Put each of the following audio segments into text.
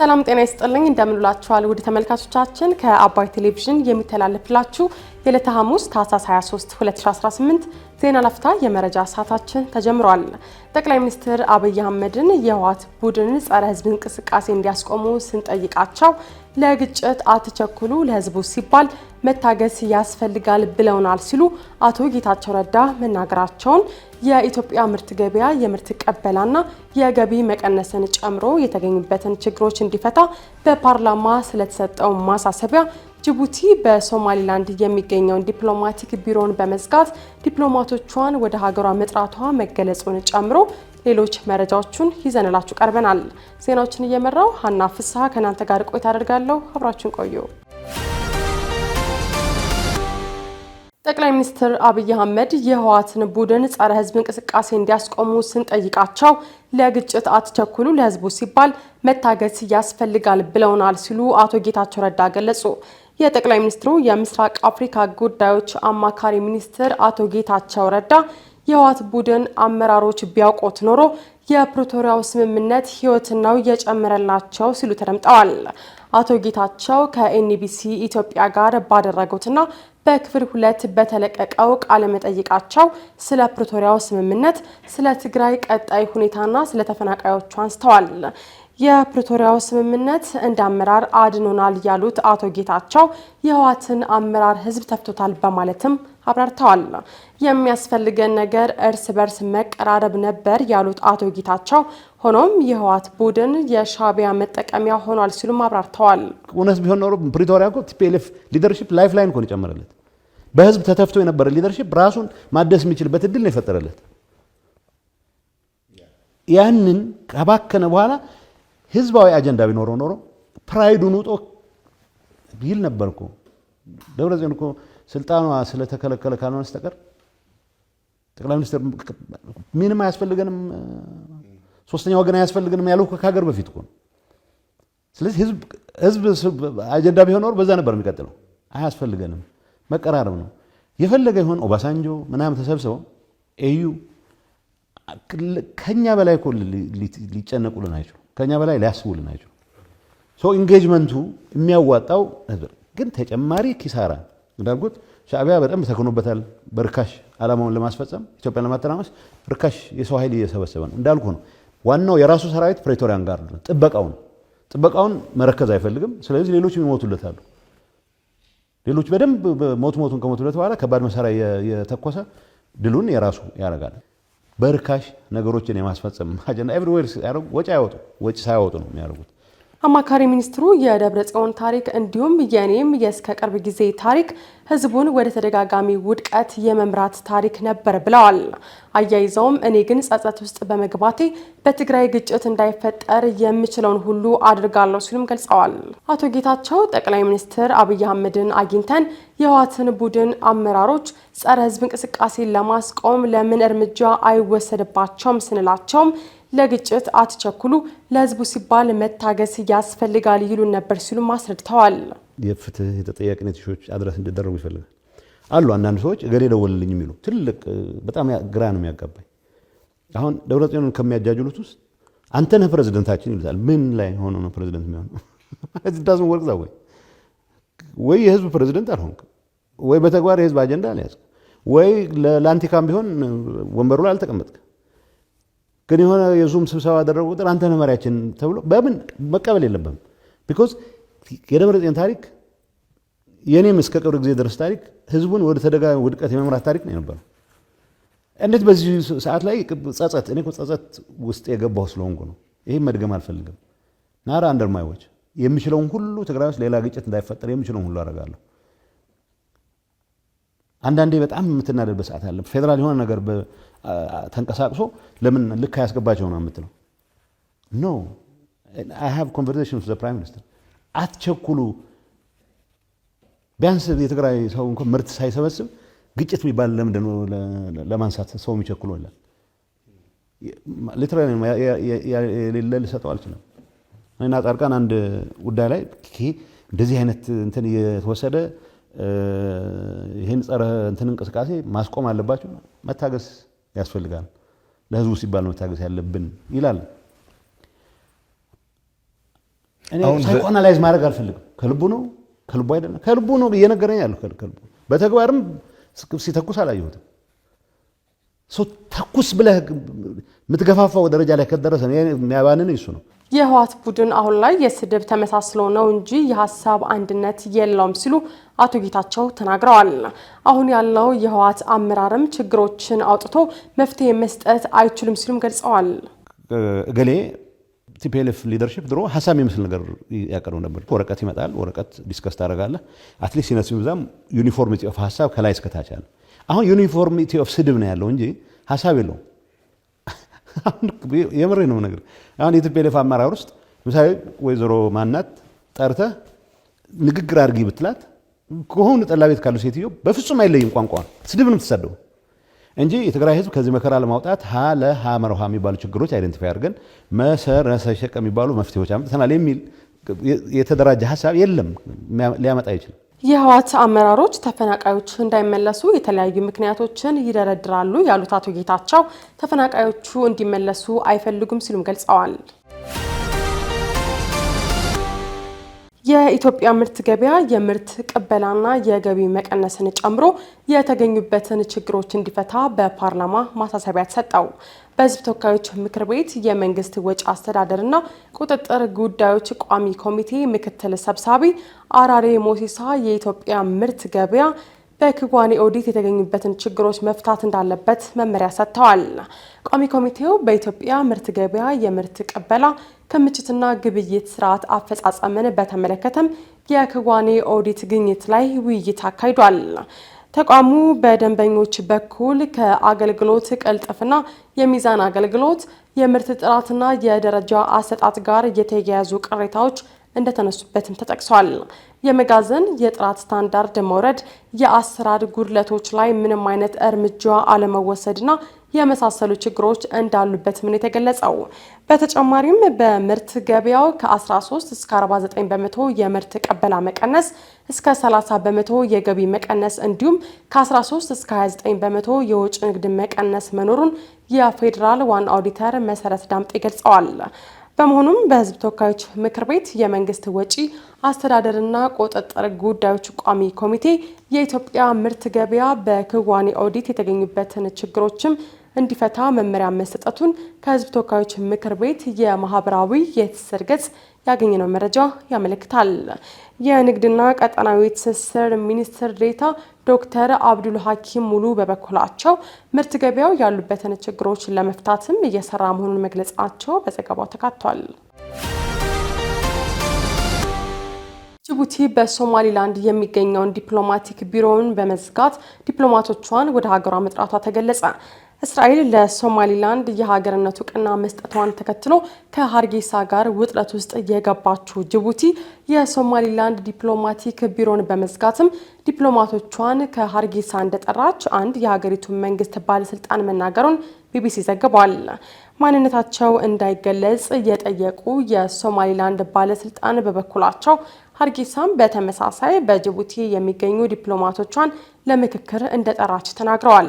ሰላም ጤና ይስጥልኝ እንደምንላችኋል ውድ ተመልካቾቻችን ከአባይ ቴሌቪዥን የሚተላለፍላችሁ የዕለተ ሐሙስ ታህሳስ 23 2018 ዜና ላፍታ የመረጃ ሰዓታችን ተጀምሯል። ጠቅላይ ሚኒስትር አብይ አህመድን የህወሓት ቡድን ጸረ ህዝብ እንቅስቃሴ እንዲያስቆሙ ስንጠይቃቸው ለግጭት አትቸኩሉ ለህዝቡ ሲባል መታገስ ያስፈልጋል ብለውናል ሲሉ አቶ ጌታቸው ረዳ መናገራቸውን የኢትዮጵያ ምርት ገበያ የምርት ቀበላና የገቢ መቀነስን ጨምሮ የተገኙበትን ችግሮች እንዲፈታ በፓርላማ ስለተሰጠው ማሳሰቢያ ጅቡቲ በሶማሊላንድ የሚገኘውን ዲፕሎማቲክ ቢሮን በመዝጋት ዲፕሎማቶቿን ወደ ሀገሯ መጥራቷ መገለጹን ጨምሮ ሌሎች መረጃዎችን ይዘንላችሁ ቀርበናል። ዜናዎችን እየመራው ሀና ፍስሐ ከናንተ ጋር ቆይታ አደርጋለሁ። አብራችሁን ቆዩ። ጠቅላይ ሚኒስትር አብይ አህመድ የህወሓትን ቡድን ጸረ ህዝብ እንቅስቃሴ እንዲያስቆሙ ስንጠይቃቸው ለግጭት አትቸኩሉ ለህዝቡ ሲባል መታገስ ያስፈልጋል ብለውናል ሲሉ አቶ ጌታቸው ረዳ ገለጹ። የጠቅላይ ሚኒስትሩ የምስራቅ አፍሪካ ጉዳዮች አማካሪ ሚኒስትር አቶ ጌታቸው ረዳ የህወሓት ቡድን አመራሮች ቢያውቁት ኖሮ የፕሪቶሪያው ስምምነት ህይወትን ነው የጨመረላቸው ሲሉ ተደምጠዋል። አቶ ጌታቸው ከኤንቢሲ ኢትዮጵያ ጋር ባደረጉትና በክፍል 2 በተለቀቀው ቃለ መጠይቃቸው ስለ ፕሪቶሪያው ስምምነት፣ ስለ ትግራይ ቀጣይ ሁኔታና ስለ ተፈናቃዮቹ አንስተዋል። የፕሪቶሪያው ስምምነት እንደ አመራር አድኖናል ያሉት አቶ ጌታቸው የህወሓትን አመራር ህዝብ ተፍቶታል በማለትም አብራርተዋል። የሚያስፈልገን ነገር እርስ በርስ መቀራረብ ነበር ያሉት አቶ ጌታቸው ሆኖም የህወሓት ቡድን የሻዕቢያ መጠቀሚያ ሆኗል ሲሉም አብራርተዋል። እውነት ቢሆን ኖሮ ፕሪቶሪያ እኮ ቲፒኤልኤፍ ሊደርሺፕ ላይፍ ላይን እኮ ነው የጨመረለት። በህዝብ ተተፍቶ የነበረ ሊደርሺፕ ራሱን ማደስ የሚችልበት እድል ነው የፈጠረለት። ያንን ከባከነ በኋላ ህዝባዊ አጀንዳ ቢኖረው ኖሮ ፕራይዱን ውጦ ቢል ነበርኩ። ደብረጽዮን እኮ ስልጣኗ ስለተከለከለ ካልሆነ በስተቀር ጠቅላይ ሚኒስትር ምንም አያስፈልገንም፣ ሶስተኛ ወገን አያስፈልገንም ያለው ከሀገር በፊት እኮ ነው። ስለዚህ ህዝብ አጀንዳ ቢሆን ኖሮ በዛ ነበር የሚቀጥለው። አያስፈልገንም መቀራረብ ነው የፈለገ ይሆን። ኦባሳንጆ ምናምን ተሰብስበው ኤዩ ከኛ በላይ እኮ ሊጨነቁልን አይችሉ፣ ከኛ በላይ ሊያስቡልን አይችሉ። ሶ ኢንጌጅመንቱ የሚያዋጣው ግን ተጨማሪ ኪሳራ እንዳልኩት ሻዕቢያ በጣም ተከኖበታል። በርካሽ ዓላማውን ለማስፈጸም ኢትዮጵያን ለማተራመስ ርካሽ የሰው ኃይል እየሰበሰበ ነው። እንዳልኩ ነው ዋናው የራሱ ሰራዊት ፕሬቶሪያን ጋር ጥበቃውን መረከዝ አይፈልግም። ስለዚህ ሌሎች ይሞቱለታሉ። ሌሎች በደንብ ሞቱን ከሞቱለት በኋላ ከባድ መሳሪያ የተኮሰ ድሉን የራሱ ያደርጋል። በርካሽ ነገሮችን የማስፈጸም አጀንዳ ኤቭሪዌር ወጪ ሳያወጡ ነው የሚያደርጉት። አማካሪ ሚኒስትሩ የደብረጽዮን ታሪክ እንዲሁም የኔም የእስከ ቅርብ ጊዜ ታሪክ ህዝቡን ወደ ተደጋጋሚ ውድቀት የመምራት ታሪክ ነበር ብለዋል። አያይዘውም እኔ ግን ጸጸት ውስጥ በመግባቴ በትግራይ ግጭት እንዳይፈጠር የምችለውን ሁሉ አድርጋለሁ ሲሉም ገልጸዋል። አቶ ጌታቸው ጠቅላይ ሚኒስትር አብይ አህመድን አግኝተን የህወሓትን ቡድን አመራሮች ጸረ ህዝብ እንቅስቃሴን ለማስቆም ለምን እርምጃ አይወሰድባቸውም ስንላቸውም ለግጭት አትቸኩሉ ለህዝቡ ሲባል መታገስ ያስፈልጋል ይሉን ነበር ሲሉም አስረድተዋል። የፍትህ የተጠያቂነት ሾች አድረስ እንዲደረጉ ይፈልጋል አሉ አንዳንድ ሰዎች እገሌ ደወልልኝ የሚሉ ትልቅ በጣም ግራ ነው የሚያጋባኝ። አሁን ደብረጽዮንን ከሚያጃጅሉት ውስጥ አንተ ነህ ፕሬዝዳንታችን ይሉታል። ምን ላይ ሆኖ ነው ፕሬዝዳንት የሚሆነው? እዚዳስም ወርቅ ዛው ወይ የህዝብ ፕሬዝዳንት አልሆንክ፣ ወይ በተግባር የህዝብ አጀንዳ አልያዝክ፣ ወይ ለአንቲካም ቢሆን ወንበሩ ላይ አልተቀመጥክ። ግን የሆነ የዙም ስብሰባ አደረጉ ቁጥር አንተ ነህ መሪያችን ተብሎ በምን መቀበል የለብህም። ቢኮዝ የደብረጽዮን ታሪክ የኔም እስከ ቅርብ ጊዜ ድረስ ታሪክ ህዝቡን ወደ ተደጋጋሚ ውድቀት የመምራት ታሪክ ነው የነበረው። እንዴት በዚህ ሰዓት ላይ ጸጸት፣ እኔ ጸጸት ውስጥ የገባው ስለሆንኩ ነው። ይሄ መድገም አልፈልግም። ናራ አንደር ማይ ዎች የሚችለውን ሁሉ ትግራይ ውስጥ ሌላ ግጭት እንዳይፈጠር የሚችለውን ሁሉ አደርጋለሁ። አንዳንዴ በጣም የምትናደድበት ሰዓት አለ። ፌደራል የሆነ ነገር ተንቀሳቅሶ ለምን ልክ ያስገባቸው ነው የምትለው። ኖ አይ ሃቭ ኮንቨርሴሽን ዊዝ ዘ ፕራይም ሚኒስተር። አትቸኩሉ። ቢያንስ የትግራይ ሰው እንኳን ምርት ሳይሰበስብ ግጭት የሚባል ለምንድን ነው ለማንሳት ሰው የሚቸኩለው? ይላል ሊትራሊ የሌለ ልሰጠው አልችልም። እና ጻድቃን አንድ ጉዳይ ላይ እንደዚህ አይነት እንትን የተወሰደ ይሄን ጸረ እንትን እንቅስቃሴ ማስቆም አለባቸው፣ መታገስ ያስፈልጋል፣ ለህዝቡ ሲባል መታገስ ያለብን ይላል። እኔ ሳይኮአናላይዝ ማድረግ አልፈልግም። ከልቡ ነው ከልቡ አይደለም ከልቡ ነው እየነገረኝ ያለው ከልቡ በተግባርም ሲተኩስ አላየሁትም። ተኩስ ብለህ የምትገፋፋው ደረጃ ላይ ከደረሰ ያባንን እሱ ነው። የህወሓት ቡድን አሁን ላይ የስድብ ተመሳስሎ ነው እንጂ የሀሳብ አንድነት የለውም ሲሉ አቶ ጌታቸው ተናግረዋል። አሁን ያለው የህወሓት አመራርም ችግሮችን አውጥቶ መፍትሄ መስጠት አይችሉም ሲሉም ገልጸዋል። እገሌ ቲፒኤልኤፍ ሊደርሺፕ ድሮ ሀሳብ የሚመስል ነገር ያቀርቡ ነበር። ወረቀት ይመጣል፣ ወረቀት ዲስከስ ታደርጋለህ። አትሊስት ሲነሱ ብዛም ዩኒፎርሚቲ ኦፍ ሀሳብ ከላይ እስከታች አለ። አሁን ዩኒፎርሚቲ ኦፍ ስድብ ነው ያለው እንጂ ሀሳብ የለውም። የምሬ ነው ነገር። አሁን የቲፒኤልኤፍ አመራር ውስጥ ምሳሌ ወይዘሮ ማናት ጠርተህ ንግግር አድርጊ ብትላት ከሆነ ጠላ ቤት ካሉ ሴትዮ በፍጹም አይለይም ቋንቋ ስድብ ነው የምትሰደው እንጂ የትግራይ ህዝብ ከዚህ መከራ ለማውጣት ለሃ መርሃ የሚባሉ ችግሮች አይደንቲፋይ አድርገን መሰረሰሸቅ የሚባሉ መፍትሄዎች አምጥተናል የሚል የተደራጀ ሀሳብ የለም፣ ሊያመጣ አይችልም። የህወሓት አመራሮች ተፈናቃዮች እንዳይመለሱ የተለያዩ ምክንያቶችን ይደረድራሉ ያሉት አቶ ጌታቸው ተፈናቃዮቹ እንዲመለሱ አይፈልጉም ሲሉም ገልጸዋል። የኢትዮጵያ ምርት ገበያ የምርት ቅበላና የገቢ መቀነስን ጨምሮ የተገኙበትን ችግሮች እንዲፈታ በፓርላማ ማሳሰቢያ ተሰጠው። በህዝብ ተወካዮች ምክር ቤት የመንግስት ወጪ አስተዳደርና ቁጥጥር ጉዳዮች ቋሚ ኮሚቴ ምክትል ሰብሳቢ አራሬ ሞሲሳ የኢትዮጵያ ምርት ገበያ በክዋኔ ኦዲት የተገኙበትን ችግሮች መፍታት እንዳለበት መመሪያ ሰጥተዋል። ቋሚ ኮሚቴው በኢትዮጵያ ምርት ገበያ የምርት ቅበላ ክምችትና ግብይት ስርዓት አፈጻጸምን በተመለከተም የክዋኔ ኦዲት ግኝት ላይ ውይይት አካሂዷል። ተቋሙ በደንበኞች በኩል ከአገልግሎት ቅልጥፍና፣ የሚዛን አገልግሎት፣ የምርት ጥራትና የደረጃ አሰጣጥ ጋር የተያያዙ ቅሬታዎች እንደተነሱበትም ተጠቅሷል። የመጋዘን የጥራት ስታንዳርድ መውረድ፣ የአሰራር ጉድለቶች ላይ ምንም አይነት እርምጃ አለመወሰድና የመሳሰሉ ችግሮች እንዳሉበት ምን የተገለጸው። በተጨማሪም በምርት ገበያው ከ13 እስከ 49 በመቶ የምርት ቀበላ መቀነስ እስከ 30 በመቶ የገቢ መቀነስ እንዲሁም ከ13 እስከ 29 በመቶ የውጭ ንግድ መቀነስ መኖሩን የፌዴራል ዋና ኦዲተር መሰረት ዳምጤ ገልጸዋል። በመሆኑም በህዝብ ተወካዮች ምክር ቤት የመንግስት ወጪ አስተዳደርና ቁጥጥር ጉዳዮች ቋሚ ኮሚቴ የኢትዮጵያ ምርት ገበያ በክዋኔ ኦዲት የተገኙበትን ችግሮችም እንዲፈታ መመሪያ መሰጠቱን ከህዝብ ተወካዮች ምክር ቤት የማህበራዊ የትስስር ገጽ ያገኘነው መረጃ ያመለክታል። የንግድና ቀጠናዊ ትስስር ሚኒስትር ዴኤታ ዶክተር አብዱል ሐኪም ሙሉ በበኩላቸው ምርት ገበያው ያሉበትን ችግሮች ለመፍታትም እየሰራ መሆኑን መግለጻቸው በዘገባው ተካቷል። ጅቡቲ በሶማሊላንድ የሚገኘውን ዲፕሎማቲክ ቢሮውን በመዝጋት ዲፕሎማቶቿን ወደ ሀገሯ መጥራቷ ተገለጸ። እስራኤል ለሶማሊላንድ የሀገርነት እውቅና መስጠቷን ተከትሎ ከሀርጌሳ ጋር ውጥረት ውስጥ የገባችው ጅቡቲ የሶማሊላንድ ዲፕሎማቲክ ቢሮን በመዝጋትም ዲፕሎማቶቿን ከሀርጌሳ እንደጠራች አንድ የሀገሪቱ መንግስት ባለስልጣን መናገሩን ቢቢሲ ዘግቧል። ማንነታቸው እንዳይገለጽ የጠየቁ የሶማሊላንድ ባለስልጣን በበኩላቸው ሀርጌሳም በተመሳሳይ በጅቡቲ የሚገኙ ዲፕሎማቶቿን ለምክክር እንደጠራች ተናግረዋል።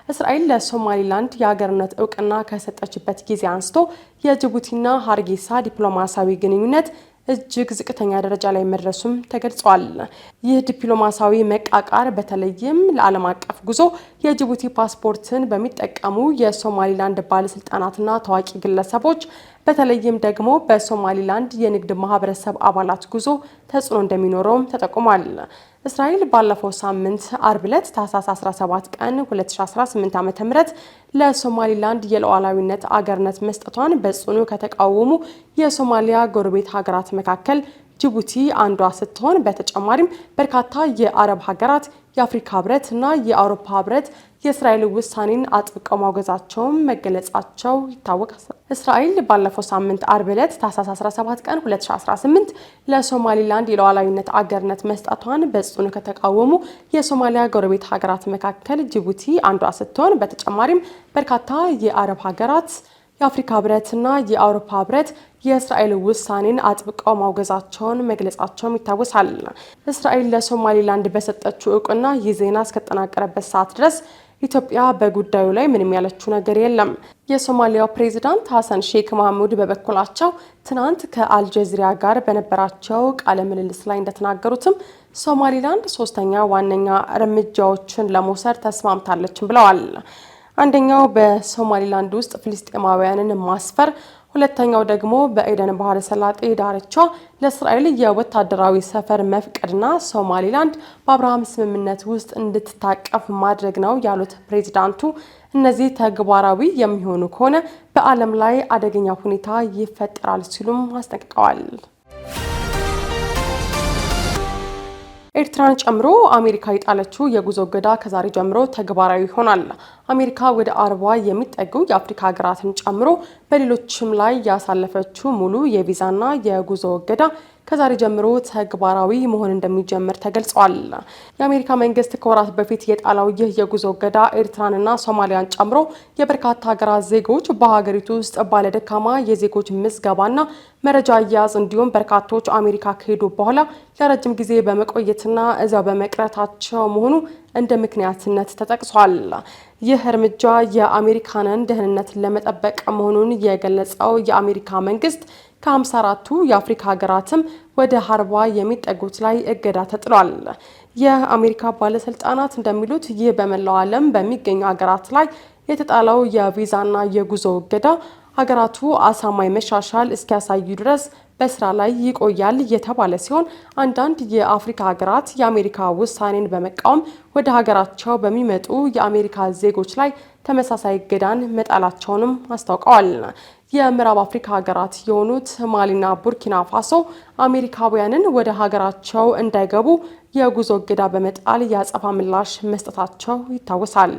እስራኤል ለሶማሊላንድ የሀገርነት እውቅና ከሰጠችበት ጊዜ አንስቶ የጅቡቲና ሀርጌሳ ዲፕሎማሲያዊ ግንኙነት እጅግ ዝቅተኛ ደረጃ ላይ መድረሱም ተገልጿል። ይህ ዲፕሎማሲያዊ መቃቃር በተለይም ለዓለም አቀፍ ጉዞ የጅቡቲ ፓስፖርትን በሚጠቀሙ የሶማሊላንድ ባለስልጣናትና ታዋቂ ግለሰቦች በተለይም ደግሞ በሶማሊላንድ የንግድ ማህበረሰብ አባላት ጉዞ ተጽዕኖ እንደሚኖረውም ተጠቁሟል። እስራኤል ባለፈው ሳምንት አርብ ዕለት ታህሳስ 17 ቀን 2018 ዓ.ም ለሶማሊላንድ የሉዓላዊነት አገርነት መስጠቷን በጽኑ ከተቃወሙ የሶማሊያ ጎረቤት ሀገራት መካከል ጅቡቲ አንዷ ስትሆን በተጨማሪም በርካታ የአረብ ሀገራት፣ የአፍሪካ ህብረት እና የአውሮፓ ህብረት የእስራኤል ውሳኔን አጥብቀው ማውገዛቸውን መገለጻቸው ይታወቃል። እስራኤል ባለፈው ሳምንት አርብ ዕለት ታህሳስ 17 ቀን 2018 ለሶማሊላንድ የሉዓላዊነት አገርነት መስጠቷን በጽኑ ከተቃወሙ የሶማሊያ ጎረቤት ሀገራት መካከል ጅቡቲ አንዷ ስትሆን በተጨማሪም በርካታ የአረብ ሀገራት፣ የአፍሪካ ህብረትና የአውሮፓ ህብረት የእስራኤል ውሳኔን አጥብቀው ማውገዛቸውን መግለጻቸውም ይታወሳል። እስራኤል ለሶማሊላንድ በሰጠችው እውቅና ይህ ዜና እስከተጠናቀረበት ሰዓት ድረስ ኢትዮጵያ በጉዳዩ ላይ ምንም ያለችው ነገር የለም። የሶማሊያው ፕሬዝዳንት ሐሰን ሼክ መሐሙድ በበኩላቸው ትናንት ከአልጀዚራ ጋር በነበራቸው ቃለ ምልልስ ላይ እንደተናገሩትም ሶማሊላንድ ሶስተኛ ዋነኛ እርምጃዎችን ለመውሰድ ተስማምታለችም ብለዋል። አንደኛው በሶማሊላንድ ውስጥ ፍልስጤማውያንን ማስፈር፣ ሁለተኛው ደግሞ በኤደን ባህረ ሰላጤ ዳርቻ ለእስራኤል የወታደራዊ ሰፈር መፍቀድና ሶማሊላንድ በአብርሃም ስምምነት ውስጥ እንድትታቀፍ ማድረግ ነው ያሉት ፕሬዚዳንቱ እነዚህ ተግባራዊ የሚሆኑ ከሆነ በዓለም ላይ አደገኛ ሁኔታ ይፈጠራል ሲሉም አስጠንቅቀዋል። ኤርትራን ጨምሮ አሜሪካ የጣለችው የጉዞ እገዳ ከዛሬ ጀምሮ ተግባራዊ ይሆናል። አሜሪካ ወደ 40 የሚጠጉ የአፍሪካ ሀገራትን ጨምሮ በሌሎችም ላይ ያሳለፈችው ሙሉ የቪዛና የጉዞ እገዳ ከዛሬ ጀምሮ ተግባራዊ መሆን እንደሚጀምር ተገልጿል። የአሜሪካ መንግስት ከወራት በፊት የጣለው ይህ የጉዞ እገዳ ኤርትራንና ሶማሊያን ጨምሮ የበርካታ ሀገራት ዜጎች በሀገሪቱ ውስጥ ባለደካማ የዜጎች ምዝገባና መረጃ አያያዝ እንዲሁም በርካቶች አሜሪካ ከሄዱ በኋላ ለረጅም ጊዜ በመቆየትና እዛው በመቅረታቸው መሆኑ እንደ ምክንያትነት ተጠቅሷል። ይህ እርምጃ የአሜሪካንን ደህንነት ለመጠበቅ መሆኑን የገለጸው የአሜሪካ መንግስት ከ54ቱ የአፍሪካ ሀገራትም ወደ 40 የሚጠጉት ላይ እገዳ ተጥሏል። የአሜሪካ ባለስልጣናት እንደሚሉት ይህ በመላው ዓለም በሚገኙ ሀገራት ላይ የተጣለው የቪዛና የጉዞ እገዳ ሀገራቱ አሳማኝ መሻሻል እስኪያሳዩ ድረስ በስራ ላይ ይቆያል የተባለ ሲሆን አንዳንድ የአፍሪካ ሀገራት የአሜሪካ ውሳኔን በመቃወም ወደ ሀገራቸው በሚመጡ የአሜሪካ ዜጎች ላይ ተመሳሳይ እገዳን መጣላቸውንም አስታውቀዋል። የምዕራብ አፍሪካ ሀገራት የሆኑት ማሊና ቡርኪና ፋሶ አሜሪካውያንን ወደ ሀገራቸው እንዳይገቡ የጉዞ እገዳ በመጣል የአጸፋ ምላሽ መስጠታቸው ይታወሳል።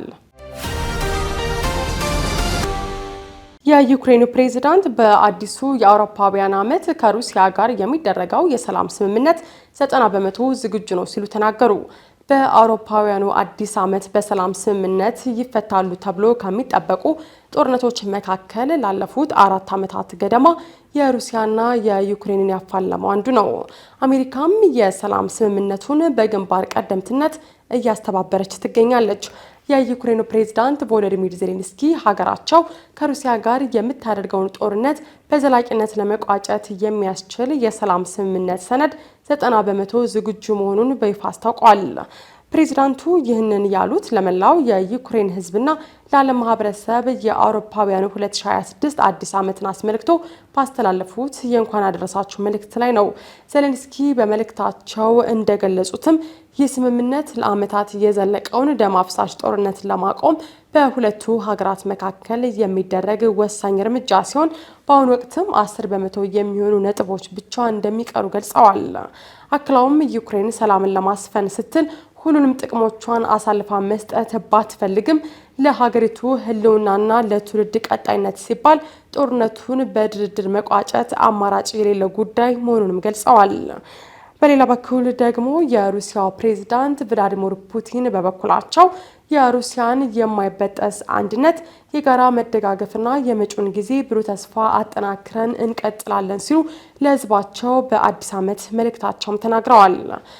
የዩክሬኑ ፕሬዝዳንት በአዲሱ የአውሮፓውያን ዓመት ከሩሲያ ጋር የሚደረገው የሰላም ስምምነት 90% ዝግጁ ነው ሲሉ ተናገሩ። በአውሮፓውያኑ አዲስ ዓመት በሰላም ስምምነት ይፈታሉ ተብሎ ከሚጠበቁ ጦርነቶች መካከል ላለፉት 4 ዓመታት ገደማ የሩሲያና የዩክሬንን ያፋለመው አንዱ ነው። አሜሪካም የሰላም ስምምነቱን በግንባር ቀደምትነት እያስተባበረች ትገኛለች። የዩክሬኑ ፕሬዝዳንት ቮሎዲሚር ዜሌንስኪ ሀገራቸው ከሩሲያ ጋር የምታደርገውን ጦርነት በዘላቂነት ለመቋጨት የሚያስችል የሰላም ስምምነት ሰነድ 90% ዝግጁ መሆኑን በይፋ አስታውቋል። ፕሬዝዳንቱ ይህንን ያሉት ለመላው የዩክሬን ሕዝብና ለዓለም ማህበረሰብ የአውሮፓውያኑ 2026 አዲስ ዓመትን አስመልክቶ ባስተላለፉት የእንኳን አደረሳችሁ መልእክት ላይ ነው። ዜሌንስኪ በመልእክታቸው እንደገለጹትም ይህ ስምምነት ለዓመታት የዘለቀውን ደም አፍሳሽ ጦርነት ለማቆም በሁለቱ ሀገራት መካከል የሚደረግ ወሳኝ እርምጃ ሲሆን በአሁኑ ወቅትም 10% የሚሆኑ ነጥቦች ብቻ እንደሚቀሩ ገልጸዋል። አክለውም ዩክሬን ሰላምን ለማስፈን ስትል ሁሉንም ጥቅሞቿን አሳልፋ መስጠት ባትፈልግም ለሀገሪቱ ህልውናና ለትውልድ ቀጣይነት ሲባል ጦርነቱን በድርድር መቋጨት አማራጭ የሌለው ጉዳይ መሆኑንም ገልጸዋል። በሌላ በኩል ደግሞ የሩሲያው ፕሬዝዳንት ቭላዲሚር ፑቲን በበኩላቸው የሩሲያን የማይበጠስ አንድነት፣ የጋራ መደጋገፍና የመጪውን ጊዜ ብሩህ ተስፋ አጠናክረን እንቀጥላለን ሲሉ ለህዝባቸው በአዲስ ዓመት መልእክታቸውም ተናግረዋል።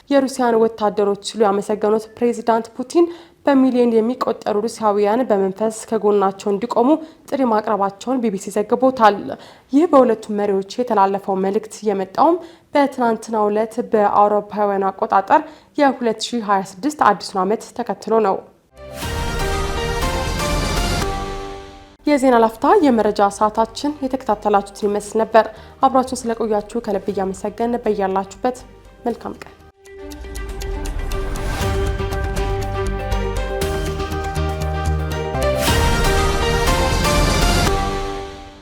የሩሲያን ወታደሮች ሲሉ ያመሰገኑት ፕሬዝዳንት ፑቲን በሚሊዮን የሚቆጠሩ ሩሲያውያን በመንፈስ ከጎናቸው እንዲቆሙ ጥሪ ማቅረባቸውን ቢቢሲ ዘግቦታል። ይህ በሁለቱም መሪዎች የተላለፈው መልእክት የመጣውም በትናንትናው ዕለት በአውሮፓውያን አቆጣጠር የ2026 አዲሱን ዓመት ተከትሎ ነው። የዜና ላፍታ የመረጃ ሰዓታችን የተከታተላችሁትን ይመስል ነበር። አብራችሁን ስለቆያችሁ ከልብ እያመሰገን በያላችሁበት መልካም ቀን